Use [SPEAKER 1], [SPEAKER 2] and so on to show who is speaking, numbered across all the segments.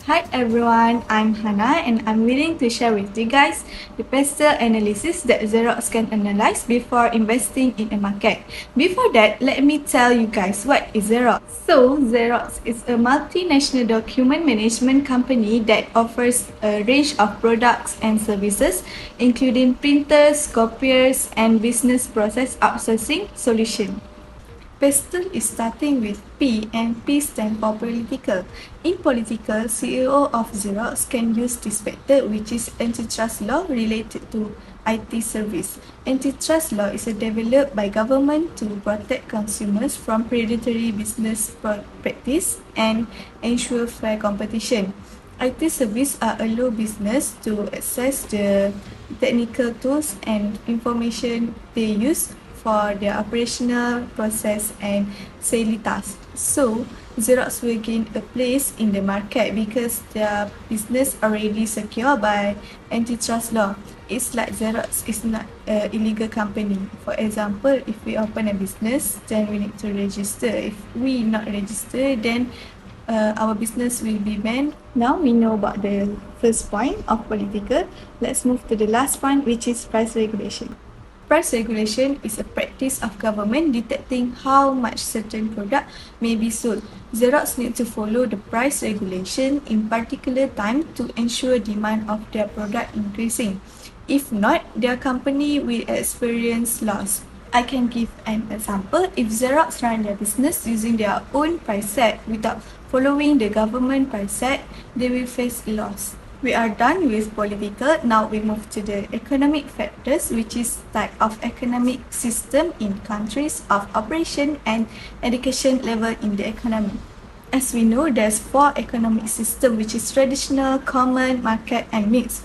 [SPEAKER 1] Hi everyone, I'm Hannah and I'm willing to share with you guys the pastel analysis that Xerox can analyze before investing in a market. Before that, let me tell you guys what is Xerox. So, Xerox is a multinational document management company that offers a range of products and services, including printers, copiers, and business process outsourcing solutions. Pastel is starting with P and P stand for political. In political, CEO of Xerox can use this factor, which is antitrust law related to IT service. Antitrust law is developed by government to protect consumers from predatory business practice and ensure fair competition. IT service are allow business to access the technical tools and information they use for their operational process and daily tasks. So, Xerox will gain a place in the market because their business already secured by antitrust law. It's like Xerox is not an illegal company. For example, if we open a business, then we need to register. If we not register, then our business will be banned. Now we know about the first point of political. Let's move to the last point, which is price regulation. Price regulation is a practice of government detecting how much certain product may be sold. Xerox need to follow the price regulation in particular time to ensure demand of their product increasing. If not, their company will experience loss. I can give an example. If Xerox run their business using their own price set without following the government price set, they will face loss. We are done with political. Now we move to the economic factors, which is type of economic system in countries of operation and education level in the economy. As we know, there's 4 economic system, which is traditional, common, market, and mixed.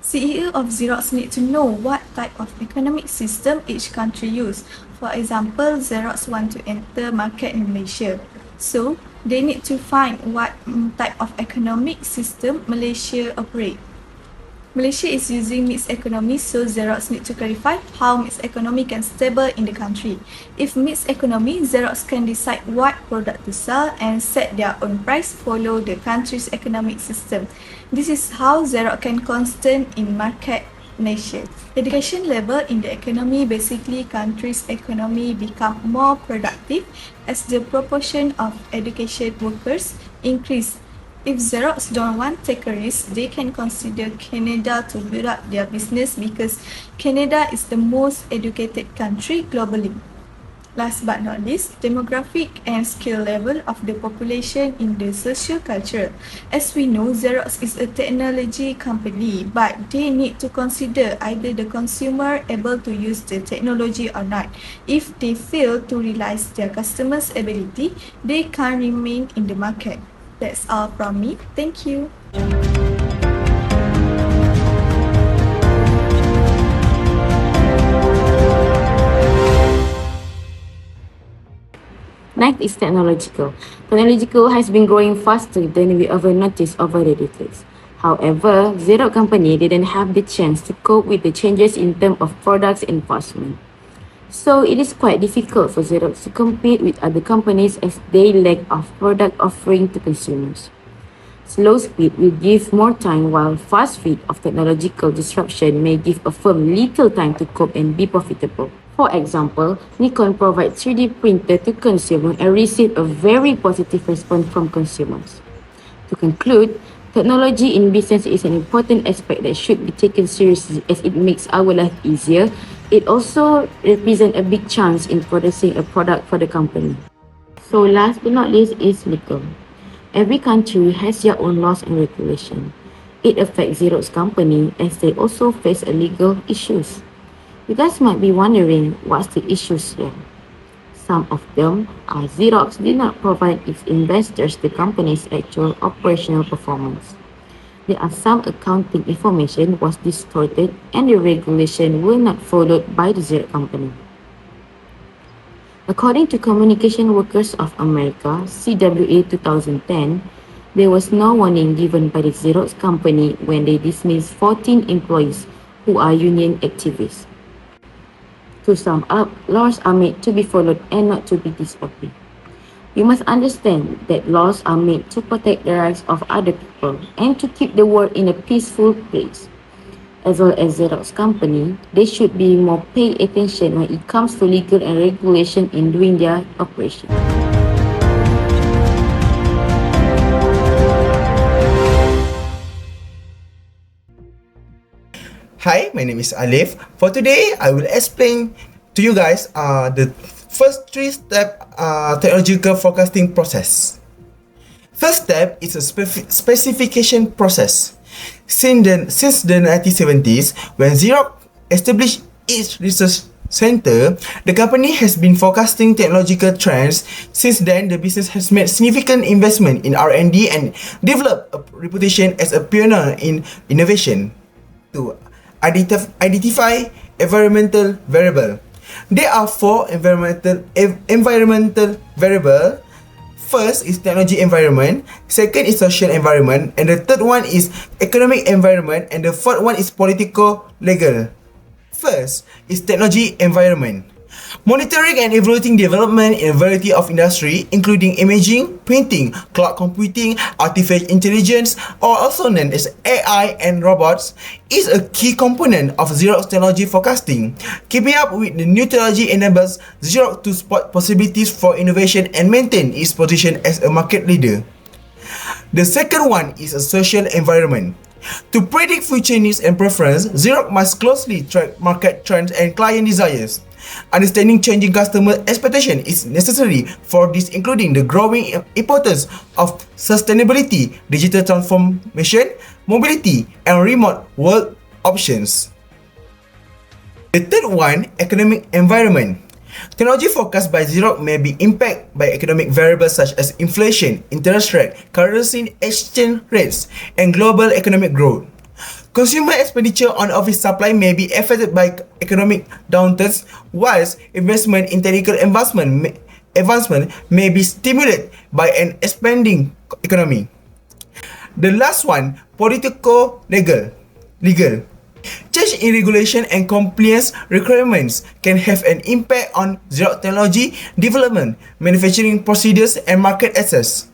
[SPEAKER 1] CEO of Xerox need to know what type of economic system each country use. For example, Xerox want to enter market in Malaysia. So, they need to find what type of economic system Malaysia operate. Malaysia is using mixed economy, so Xerox need to clarify how mixed economy can stable in the country. If mixed economy, Xerox can decide what product to sell and set their own price, follow the country's economic system. This is how Xerox can constant in market Malaysia. Education level in the economy, basically country's economy become more productive as the proportion of education workers increase. If Xerox don't want to take a risk, they can consider Canada to build up their business because Canada is the most educated country globally. Last but not least, demographic and skill level of the population in the socio-cultural. As we know, Xerox is a technology company, but they need to consider either the consumer able to use the technology or not. If they fail to realize their customers' ability, they can't remain in the market. That's all from me. Thank you.
[SPEAKER 2] Next is technological. Technological has been growing faster than we ever noticed over the decades. However, Xerox company didn't have the chance to cope with the changes in terms of products enforcement. So it is quite difficult for Xerox to compete with other companies as they lack of product offering to consumers. Slow speed will give more time while fast speed of technological disruption may give a firm little time to cope and be profitable. For example, Nikon provides 3D printer to consumers and received a very positive response from consumers. To conclude, technology in business is an important aspect that should be taken seriously as it makes our life easier. It also represents a big chance in producing a product for the company. So last but not least is legal. Every country has their own laws and regulation. It affects Xerox company as they also face a legal issues. You guys might be wondering what's the issues here. Some of them are Xerox did not provide its investors the company's actual operational performance. There are some accounting information was distorted and the regulation were not followed by the Xerox company. According to Communication Workers of America, CWA 2010, there was no warning given by the Xerox company when they dismissed 14 employees who are union activists. To sum up, laws are made to be followed and not to be disobeyed. We must understand that laws are made to protect the rights of other people and to keep the world in a peaceful place. As well as Xerox company, they should be more pay attention when it comes to legal and regulation in doing their operation.
[SPEAKER 3] Hi, my name is Alif. For today, I will explain to you guys the first three-step technological forecasting process. First step is a specification process. Since the 1970s, when Xerox established its research center, the company has been forecasting technological trends. Since then, the business has made significant investment in R&D and developed a reputation as a pioneer in innovation. To identify environmental variable. There are four environmental variable. First is technology environment, second is social environment, and the third one is economic environment, and the fourth one is political legal. First is technology environment. Monitoring and evaluating development in a variety of industry, including imaging, printing, cloud computing, artificial intelligence, or also known as AI and robots, is a key component of Xerox technology forecasting. Keeping up with the new technology enables Xerox to spot possibilities for innovation and maintain its position as a market leader. The second one is a social environment. To predict future needs and preference, Xerox must closely track market trends and client desires. Understanding changing customer expectation is necessary for this, including the growing importance of sustainability, digital transformation, mobility, and remote work options. The third one, economic environment. Technology forecast by Xerox may be impacted by economic variables such as inflation, interest rate, currency exchange rates, and global economic growth. Consumer expenditure on office supply may be affected by economic downturns, whilst investment in technical advancement may be stimulated by an expanding economy. The last one, political legal. Change in regulation and compliance requirements can have an impact on Xerox technology development, manufacturing procedures, and market access.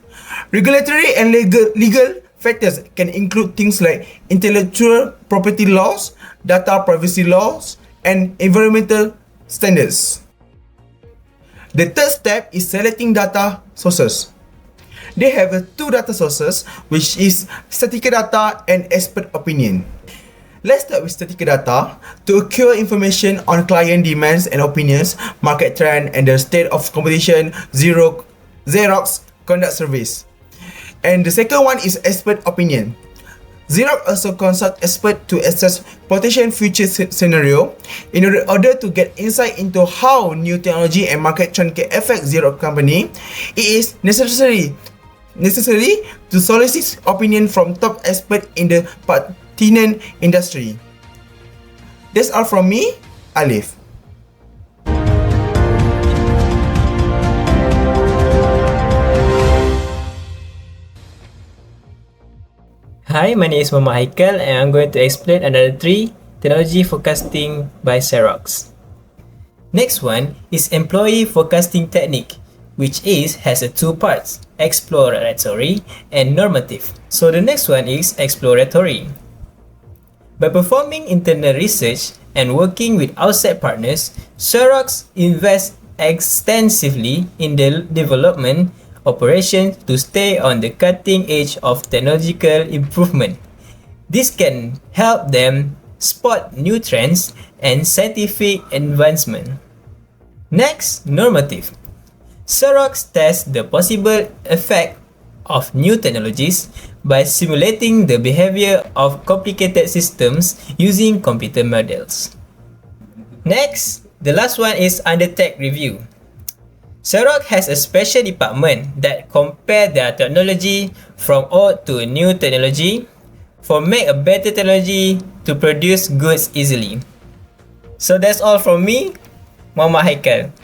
[SPEAKER 3] Regulatory and legal factors can include things like intellectual property laws, data privacy laws, and environmental standards. The third step is selecting data sources. They have two data sources, which is statistical data and expert opinion. Let's start with statistical data to acquire information on client demands and opinions, market trend, and the state of competition. Xerox conduct surveys. And the second one is expert opinion. Xerox also consult experts to assess potential future scenario in order to get insight into how new technology and market trend can affect Xerox company. It is necessary to solicit opinion from top experts in the pertinent industry. That's all from me, Alif.
[SPEAKER 4] Hi, my name is Mama Haikal and I'm going to explain another 3 technology forecasting by Xerox. Next one is employee forecasting technique, which has 2 parts, exploratory and normative. So the next one is exploratory. By performing internal research and working with outside partners, Xerox invests extensively in the development operations to stay on the cutting edge of technological improvement. This can help them spot new trends and scientific advancement. Next, normative. Xerox tests the possible effect of new technologies by simulating the behavior of complicated systems using computer models. Next, the last one is under tech review. Xerox has a special department that compare their technology from old to new technology for make a better technology to produce goods easily. So that's all from me, Mama Haikal.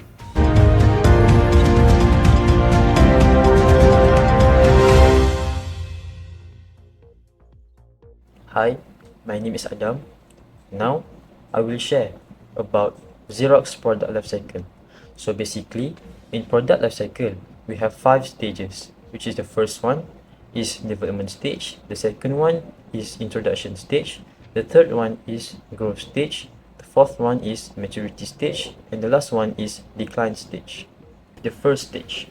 [SPEAKER 5] Hi, my name is Adam. Now, I will share about Xerox product lifecycle. So basically, in product lifecycle, we have 5 stages, which is the first one is development stage, the second one is introduction stage, the third one is growth stage, the fourth one is maturity stage, and the last one is decline stage. The first stage,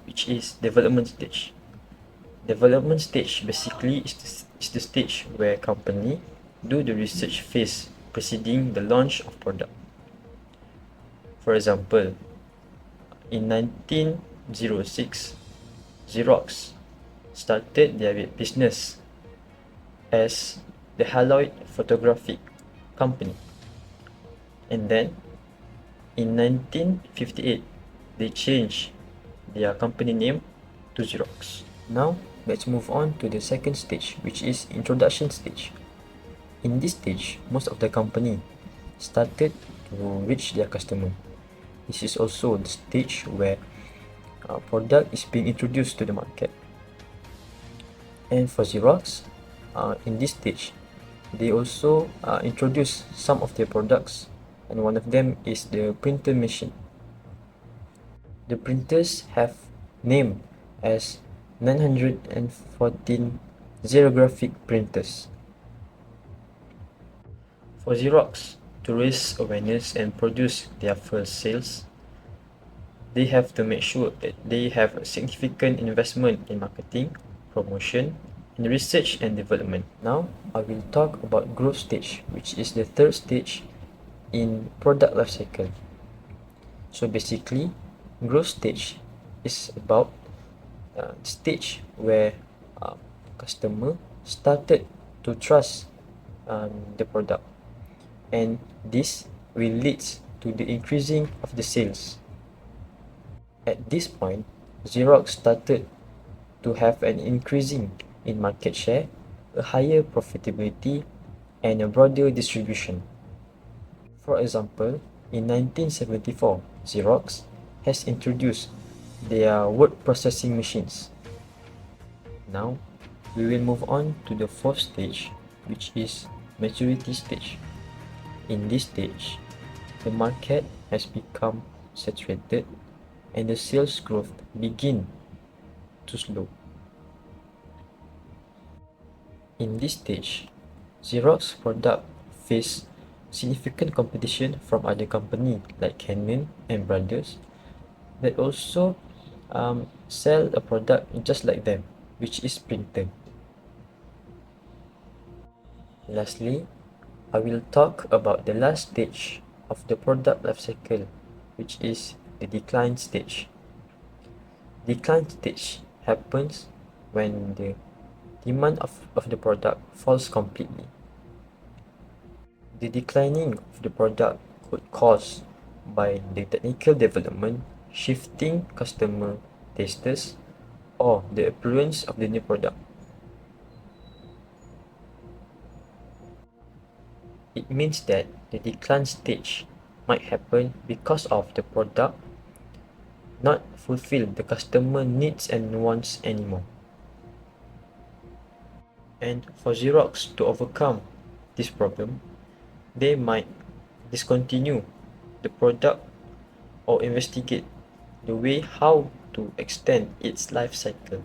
[SPEAKER 5] which is development stage. Development stage basically is the stage where company do the research phase preceding the launch of product. For example, in 1906, Xerox started their business as the Haloid Photographic Company. And then in 1958, they changed their company name to Xerox. Now, let's move on to the second stage, which is introduction stage. In this stage, most of the company started to reach their customer. This is also the stage where product is being introduced to the market. And for Xerox, in this stage, they also introduce some of their products, and one of them is the printer machine. The printers have name as 914 xerographic printers. For Xerox to raise awareness and produce their first sales, they have to make sure that they have a significant investment in marketing, promotion, and research and development. Now, I will talk about growth stage, which is the third stage in product life cycle. So basically, growth stage is about stage where customer started to trust the product, and this will lead to the increasing of the sales. At this point, Xerox started to have an increasing in market share, a higher profitability, and a broader distribution. For example, in 1974, Xerox has introduced their word processing machines. Now, we will move on to the fourth stage, which is maturity stage. In this stage, the market has become saturated and the sales growth begin to slow. In this stage, Xerox product face significant competition from other companies like Canon and Brothers that also sell a product just like them, which is printer. Lastly, I will talk about the last stage of the product life cycle, which is the decline stage. Decline stage happens when the demand of the product falls completely. The declining of the product could cause by the technical development, shifting customer tastes, or the appearance of the new product. It means that the decline stage might happen because of the product not fulfill the customer needs and wants anymore. And for Xerox to overcome this problem, they might discontinue the product or investigate the way how to extend its life cycle.